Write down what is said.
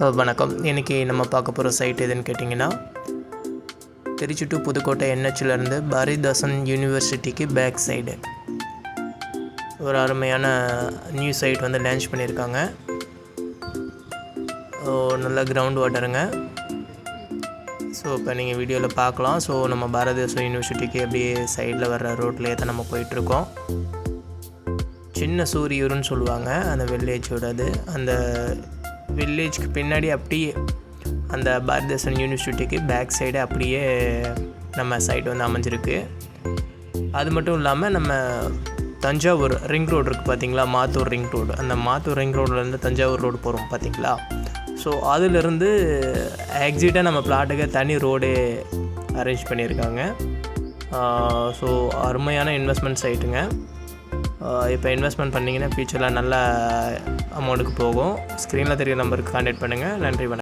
வணக்கம். இன்றைக்கி நம்ம பார்க்க போகிற சைட் எதுன்னு கேட்டிங்கன்னா, திருச்சி டு புதுக்கோட்டை என்ஹெச்லேருந்து பாரதிதாசன் யூனிவர்சிட்டிக்கு பேக் சைடு ஒரு அருமையான நியூ சைட் வந்து லான்ச் பண்ணியிருக்காங்க. நல்ல கிரவுண்ட் வாட்டருங்க. ஸோ இப்போ நீங்கள் வீடியோவில் பார்க்கலாம். ஸோ நம்ம பாரதிதாசன் யூனிவர்சிட்டிக்கு அப்படியே சைடில் வர்ற ரோட்லேயே தான் நம்ம போயிட்டுருக்கோம். சின்ன சூரியூர்னு சொல்லுவாங்க அந்த வில்லேஜோடது. அந்த வில்லேஜ்க்கு பின்னாடி அப்படியே அந்த பாரதிதாசன் யூனிவர்சிட்டிக்கு பேக் சைடு அப்படியே நம்ம சைட் வந்து அமைஞ்சிருக்கு. அது மட்டும் இல்லாமல் நம்ம தஞ்சாவூர் ரிங் ரோடு இருக்குது பார்த்திங்களா, மாத்தூர் ரிங் ரோடு. அந்த மாத்தூர் ரிங் ரோட்லேருந்து தஞ்சாவூர் ரோடு போகிறோம் பார்த்திங்களா. ஸோ அதிலிருந்து எக்ஸிட்டாக நம்ம பிளாட்டுக்கு தனி ரோடு அரேஞ்ச் பண்ணியிருக்காங்க. ஸோ அருமையான இன்வெஸ்ட்மெண்ட் சைட்டுங்க. இப்போ இன்வெஸ்ட்மெண்ட் பண்ணிங்கன்னா ஃபியூச்சரில் நல்ல அமௌண்ட்டுக்கு போகும். ஸ்க்ரீனில் தெரிகிற நம்பருக்கு கான்டாக்ட் பண்ணுங்கள். நன்றி, வணக்கம்.